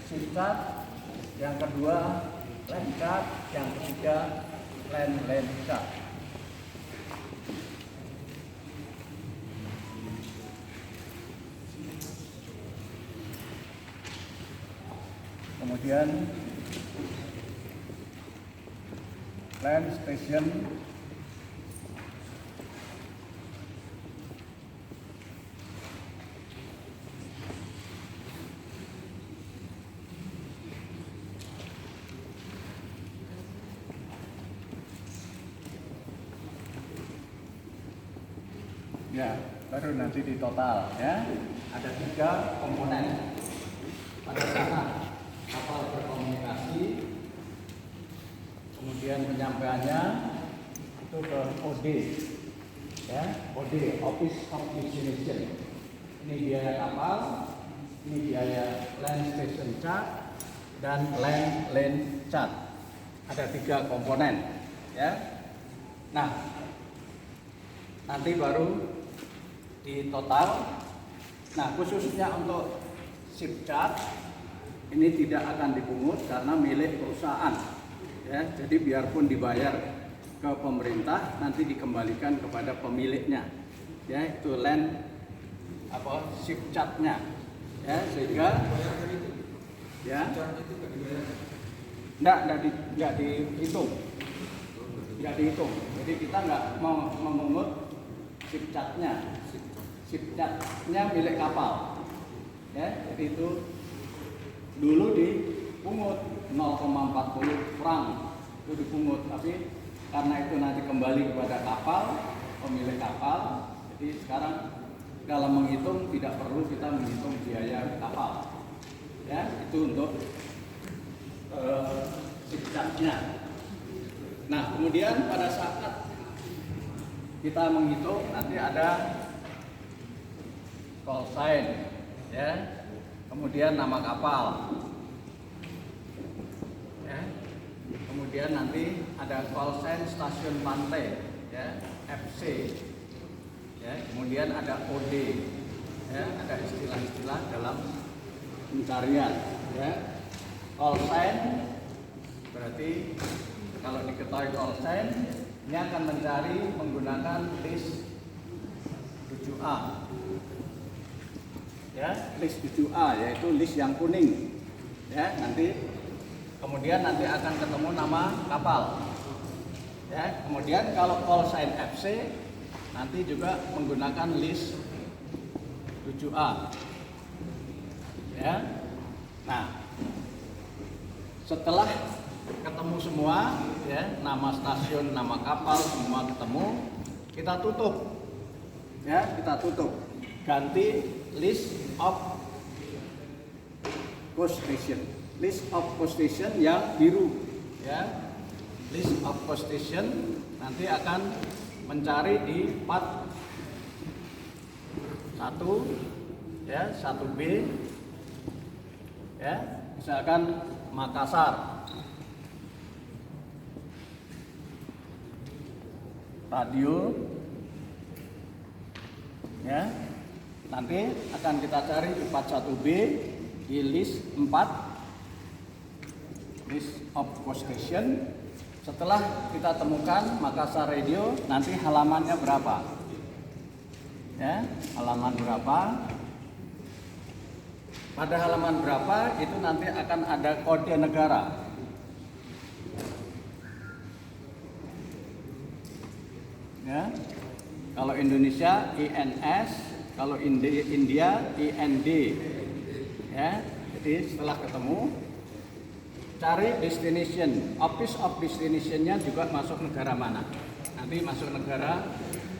SIM card, yang kedua LAN card, yang ketiga LAN card. Kemudian LAN station, ya, baru nanti di total ya. Ada 3 komponen. Pada saat kapal berkomunikasi, kemudian penyampaiannya itu ke OD, ya, OD, Office of Destination. Ini biaya kapal, ini biaya land station charge dan land charge. Ada 3 komponen, ya. Nah, nanti baru di total. Nah, khususnya untuk SIM charge ini tidak akan dipungut karena milik perusahaan, ya. Jadi biarpun dibayar ke pemerintah, nanti dikembalikan kepada pemiliknya, ya, itu land SIM charge-nya, ya, sehingga ya nggak dihitung. Jadi kita nggak mau memungut SIM charge-nya. SIM charge-nya milik kapal, ya. Jadi itu dulu dipungut 0,40 franc, itu dipungut, tapi karena itu nanti kembali kepada kapal, pemilik kapal. Jadi sekarang dalam menghitung tidak perlu kita menghitung biaya kapal, ya. Itu untuk SIM charge-nya. Nah, kemudian pada saat kita menghitung nanti ada call sign, ya, kemudian nama kapal, ya, kemudian nanti ada call sign stasiun pantai, ya, FC, ya, kemudian ada OD, ya, ada istilah-istilah dalam pencarian, ya. Call sign berarti kalau diketahui call sign, ini akan mencari menggunakan list 7A. Ya, list 7A yaitu list yang kuning, ya. Kemudian nanti akan ketemu nama kapal, ya. Kemudian kalau call sign FC nanti juga menggunakan list 7A, ya. Nah, setelah ketemu semua, ya, nama stasiun, nama kapal semua ketemu, kita tutup, ya, ganti list of post station yang biru, ya. List of post station nanti akan mencari di part 1, ya, 1B, ya, misalkan Makassar, radio, ya. Nanti akan kita cari di part 1B di list 4, list of post station. Setelah kita temukan Makassar radio, nanti halamannya berapa, ya, halaman berapa. Pada halaman berapa itu nanti akan ada kode negara, ya. Kalau Indonesia INS, kalau India IND, ya. Jadi setelah ketemu, cari destination, office of destination-nya juga masuk negara mana. Nanti masuk negara,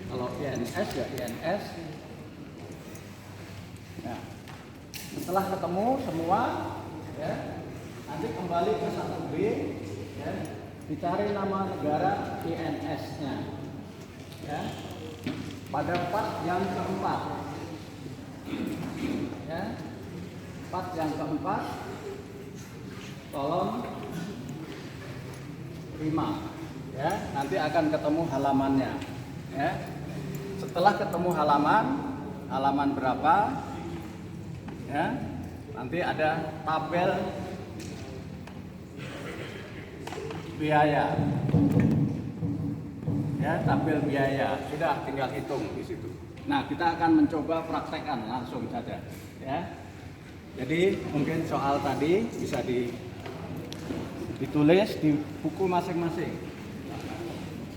kalau INS ya INS. Nah, setelah ketemu semua, ya, nanti kembali ke 1B, ya, dicari nama negara INS-nya, ya, pada part yang keempat, ya, part yang keempat, tolong terima, ya, nanti akan ketemu halamannya, ya. Setelah ketemu halaman berapa, ya, nanti ada tabel biaya. Ya, tabel biaya. Sudah tinggal hitung di situ. Nah, kita akan mencoba praktekkan langsung saja, ya. Jadi mungkin soal tadi bisa ditulis di buku masing-masing.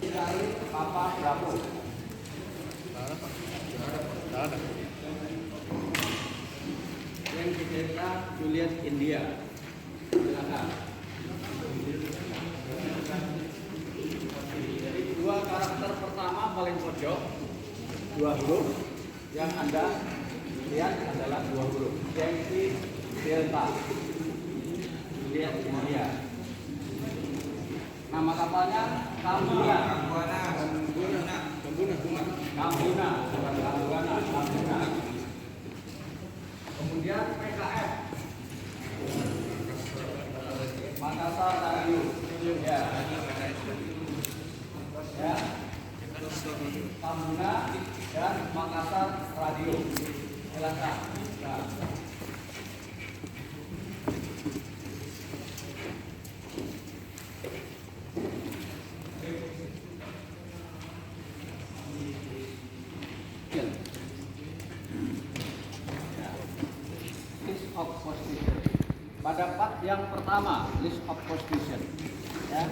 Dari Papa Bravo. Yang ketiga Juliet India. Silakan. Jadi dua karakter pertama paling pojok, dua huruf yang Anda lihat adalah dua huruf. Yankee Delta. Juliet India. Nama kapalnya Kambuna. Kemudian PKF. Makassar Radio. Ya. Ya. Kambuna dan Makassar Radio. Silakan. Nah. List of position. Pada part yang pertama, list of position. Ya.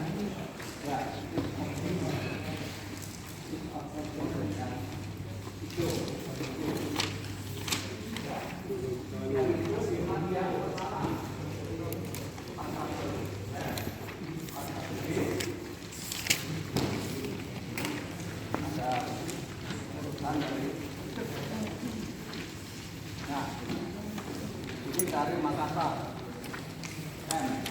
Ya, list of position. List of position. Ya. Itu. Yang pertama. Ada urutan dari. Nah, ini dari Makassar. M.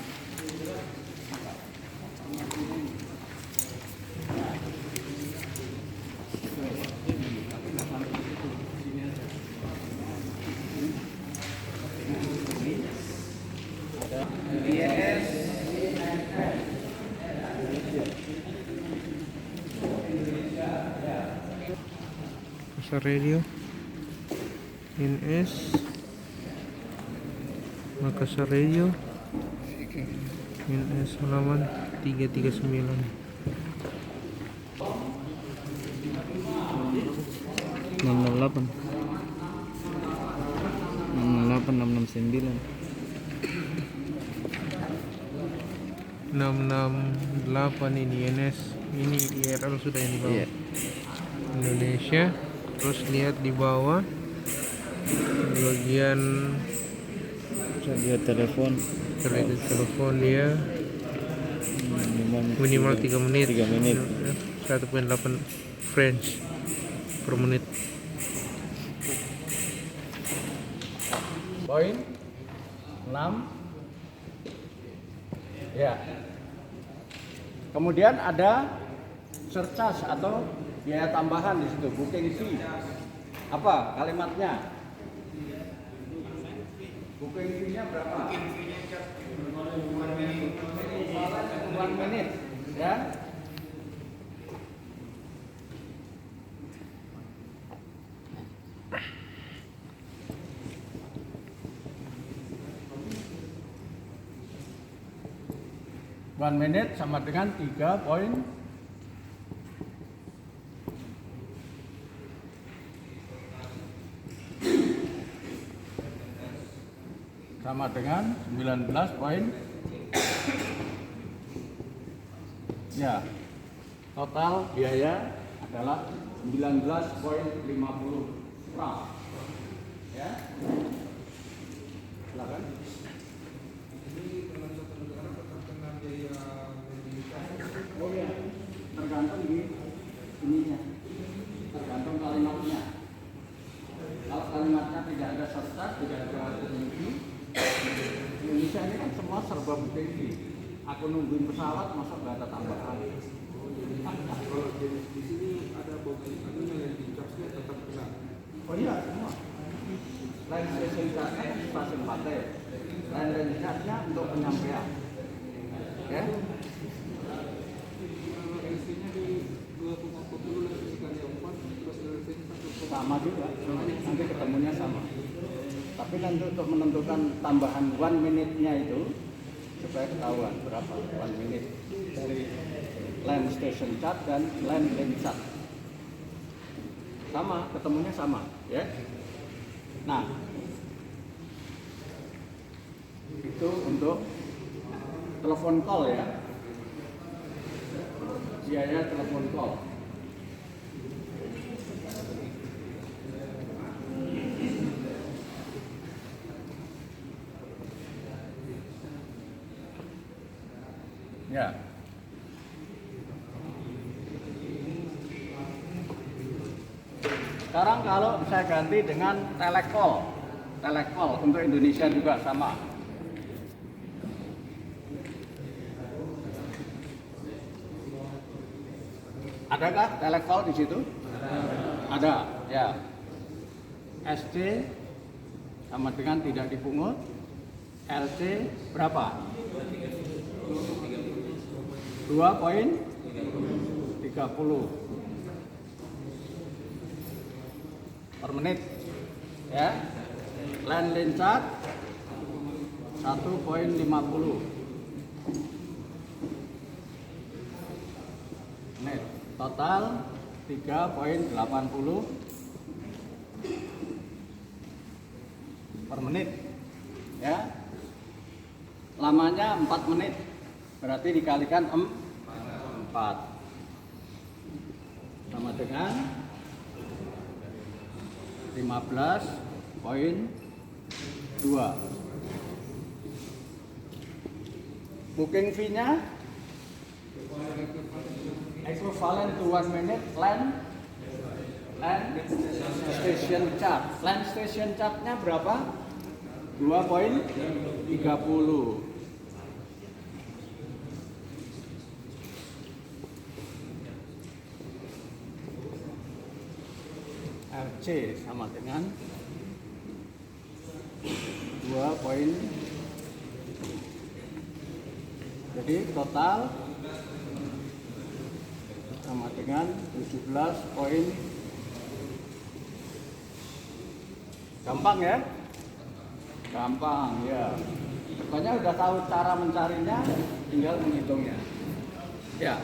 Makassar Radio, INS, Makassar Radio, INS halaman 339. 668 669 668 ini INS, ini IRL sudah yang di bawah. Iya. Indonesia. Terus lihat di bawah di bagian radio telepon telepon dia minimal 3 menit 1.8 French per menit. Poin 6. Ya. Kemudian ada surcharge atau biaya tambahan di situ, booking fee. Apa kalimatnya? Booking fee-nya berapa? Booking fee-nya 1 menit, ya. One minute sama dengan 3 poin. Sama dengan 19 poin. Ya, total biaya adalah 19,50 franc. Ya, silakan. Oh ya, tergantung di ininya, tergantung kalimatnya. Kalau kalimatnya tidak ada serta, tidak ada tinggi. Indonesia ini kan semua serba tinggi. Aku nungguin pesawat, masa nggak ada tambahan? Kalau di sini ada yang di charge-nya tetap kena. Oh iya, semua. Lain stasiun charge-nya stasiun baterai. Lain charge-nya untuk penyampaian. Ya. LC-nya di 2,40 lagi sekali 4, terus LC-nya 1,4. Sama juga, nanti ketemunya sama. Tapi nanti untuk menentukan tambahan 1 minute-nya itu supaya ketahuan berapa 1 minute dari land station charge dan land lane charge. Sama, ketemunya sama, ya. Nah, itu untuk telepon call ya. Biaya telepon call. Ya. Sekarang kalau saya ganti dengan telecall. Telecall untuk Indonesia juga sama. Adakah telecall di situ? Ada, ya. SC sama dengan tidak dipungut. LC berapa? 2,30 per menit, ya. Land lane charge 1,50 menit. Total 3,80 per menit, ya. Lamanya 4 menit, berarti dikalikan 4 sama dengan 15,2. Booking fee-nya equivalent to 1 minute land station charge. Land station charge-nya berapa? 2,30. LC sama dengan 2 jadi total sama dengan 17 gampang ya? Gampang ya. Pokoknya udah tahu cara mencarinya, tinggal menghitungnya. Ya.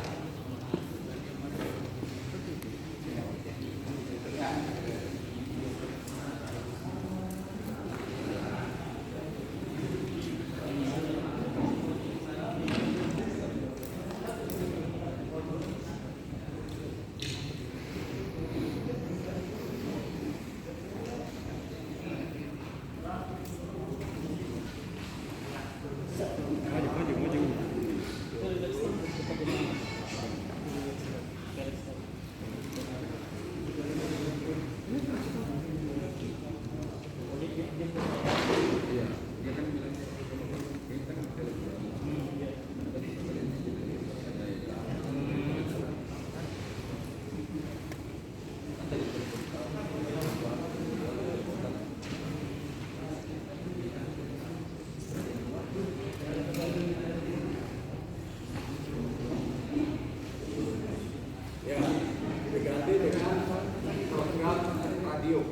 Diganti dengan program radio.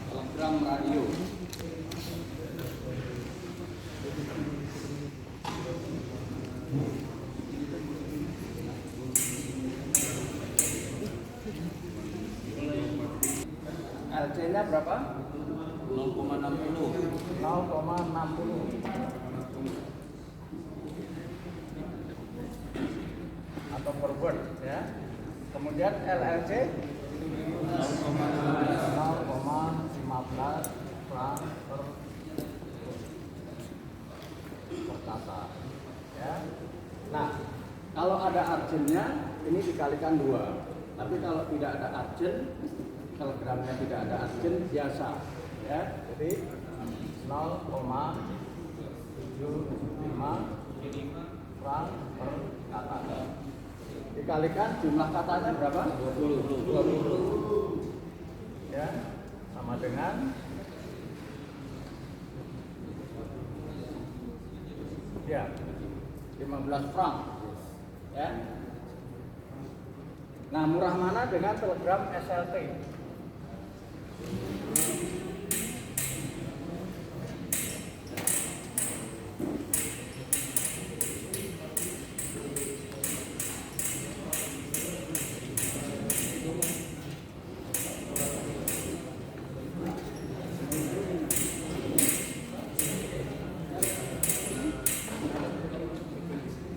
Program radio. LC-nya berapa? 0,60 atau per word ya. Kemudian LLC 0,15 franc per kata ya. Nah, kalau ada urgent-nya ini dikalikan 2. Tapi kalau tidak ada urgent, telegramnya tidak ada urgent biasa ya. Jadi 0,75 franc per kata. Dikalikan jumlah katanya berapa? 20. Ya, sama dengan ya 15 franc. Ya. Nah, murah mana dengan telegram SLT?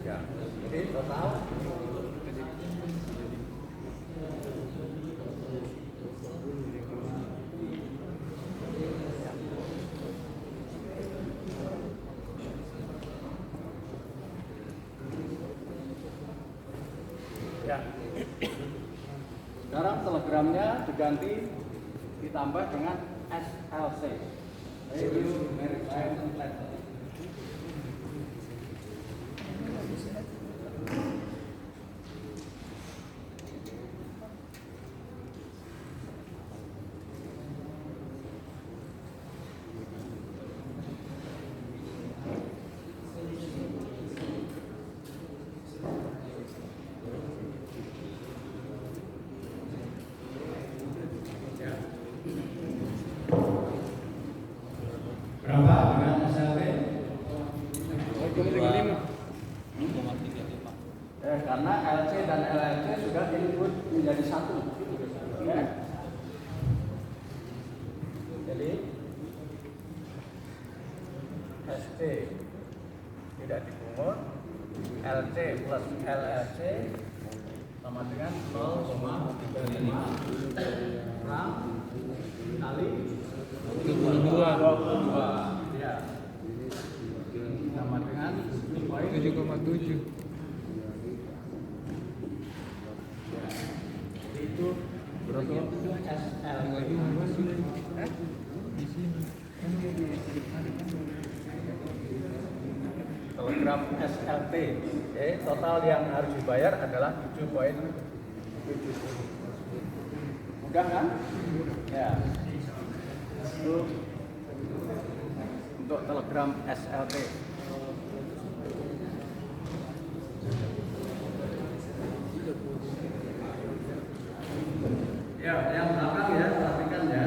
Ya, jadi total ya. Sekarang telegramnya diganti ditambah dengan SLC. Radio Maritime Letter. Berapa dengan SLT? Karena LC dan LLC sudah input menjadi satu. Ya. Jadi ST tidak dipungut, LC plus LLC sama dengan 0,35 gram kali 22. Ya. Sama dengan 7,7. itu berapa? SLT. Telegram SLT. Total yang harus dibayar adalah 7,7. Mudah kan? Ya. Itu untuk telegram SLT. Ya, yang belakang ya, perhatikan ya.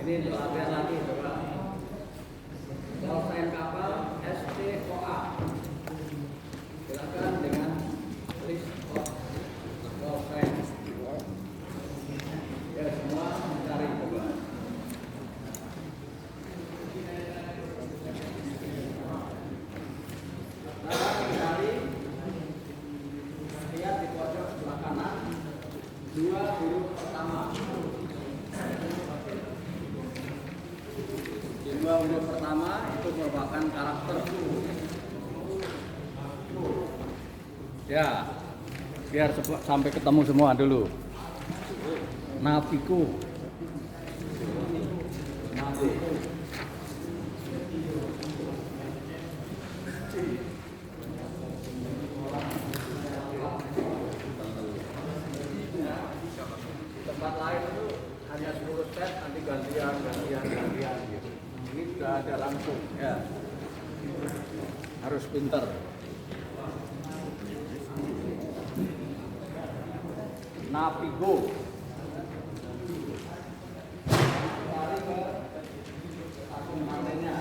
Ini latihan lagi coba. Call kapal STOA. Silakan dengan list of call sign. Ya, semua mencari coba. Nah, mencari. Lihat di pojok sebelah kanan. 2 huruf pertama. Dua huruf pertama itu merupakan karakter ya, biar sampai ketemu semua dulu. Naviku. Tempat lain itu hanya 10 set, nanti gantian gitu. Ini sudah ada langsung ya, harus pinter. Navigo. Cari ke akun kontennya.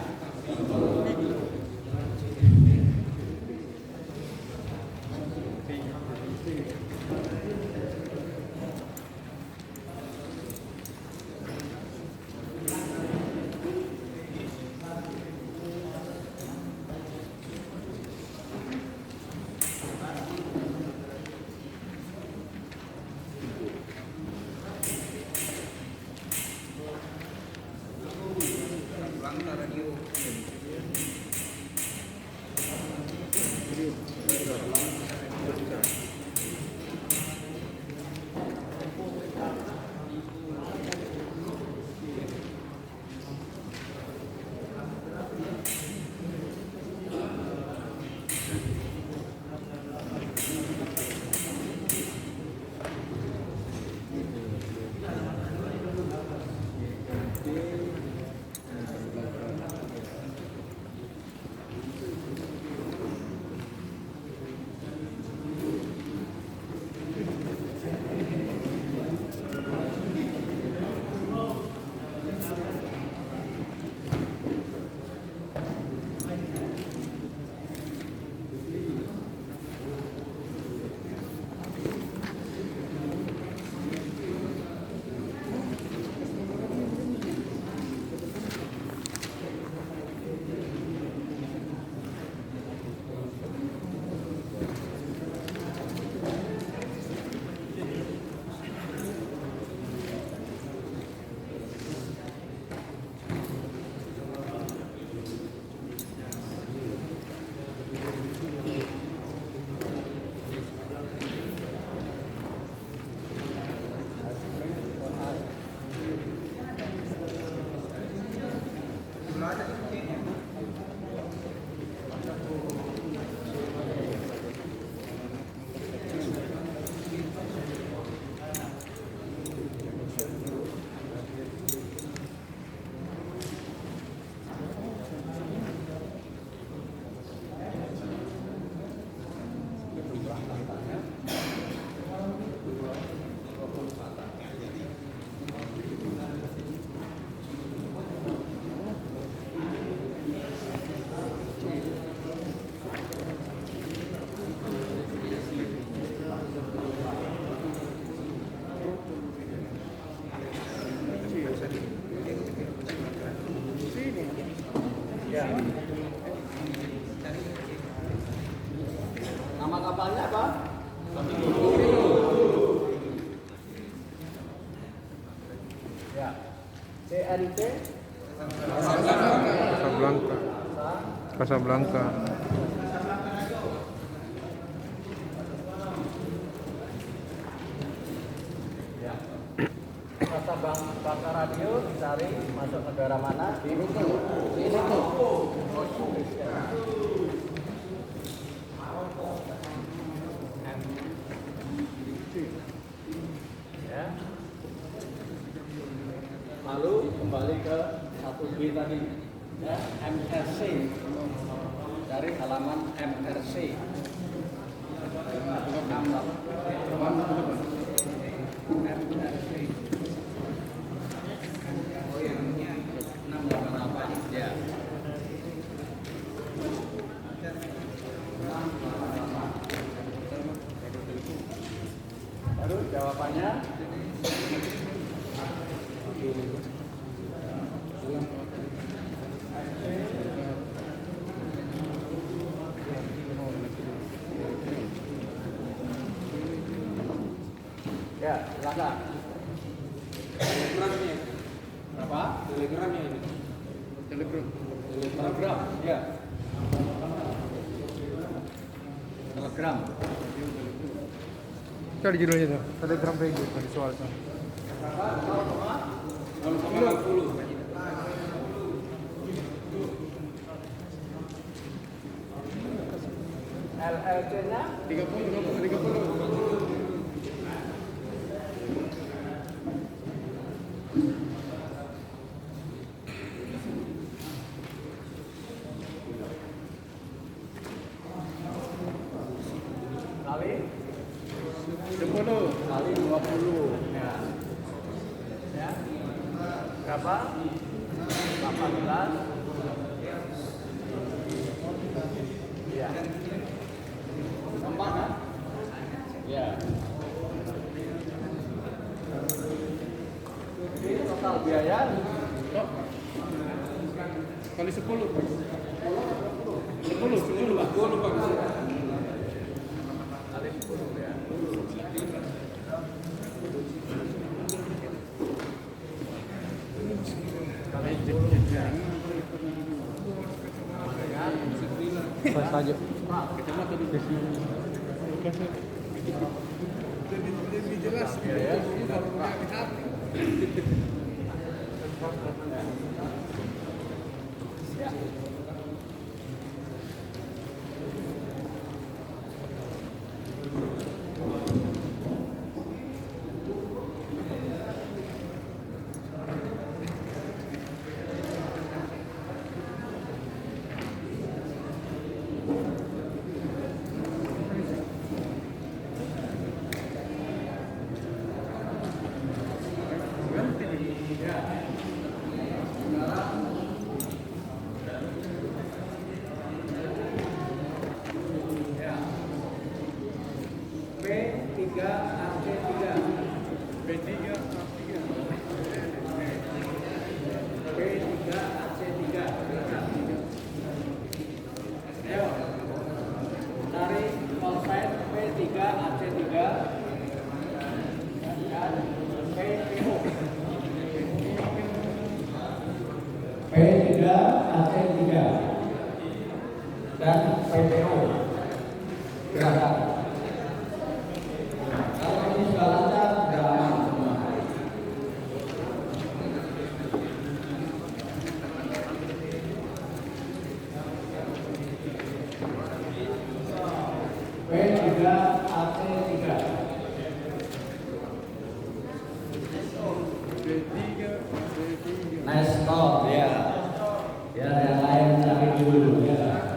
ENT Casablanca. Casablanca. ya. Casablanca Radio dicari masuk negara mana di Ruko. Di Ruko. Ya. Lalu kembali ke 1B tadi, ya, MRC. Dari halaman MRC. 688. Ya. Baru jawabannya. Ya, silakan. Telegramnya. Berapa? Telegramnya ini. Telegram, ya. Telegram. Cari judulnya tuh. Telegram Radio tadi soal tuh. Berapa? 0,60. LLC-nya 30. kali 10. kali 20. Ya. Ya. Berapa? 18. Ya. Gampang kan? Ya. Ini total biaya Kali 10. 10 Pak. Gua lupa ke sini. kali 10 ya. Kali 10 ya. Pas saja. Jelas ya. P3AC3 dan PPO gerakan. Kalau ini sudah lancar, sudah aman semua. P3AC3. Nice stop ya. Ya, yang lain cari dulu ya.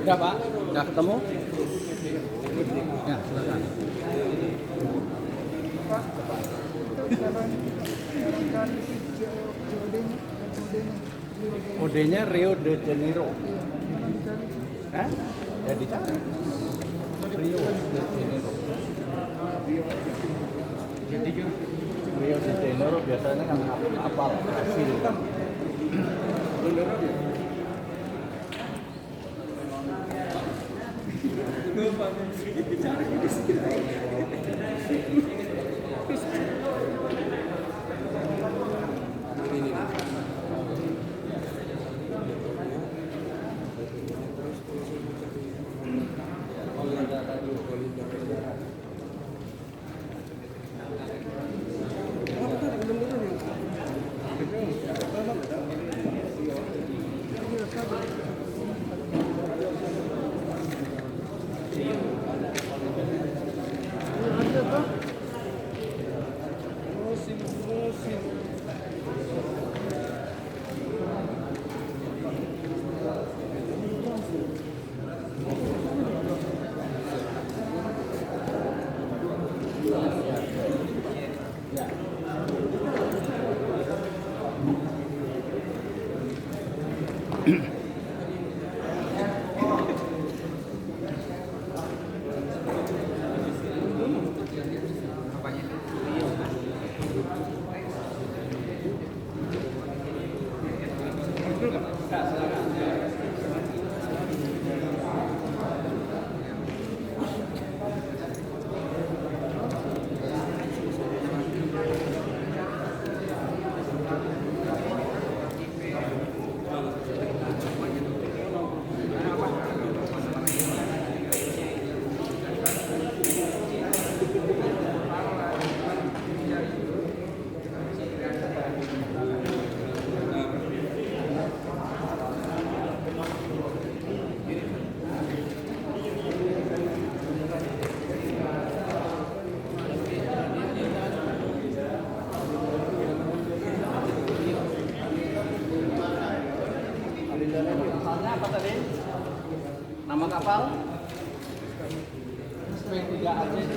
Udah Pak, udah ketemu? Ya, silakan. Kodenya Rio de Janeiro. Hah? Ya dicari. Rio de Janeiro. Rio de Janeiro biasanya kan kapal hasil kan. Kapalnya apa tadi? Nama kapal? P3AC3.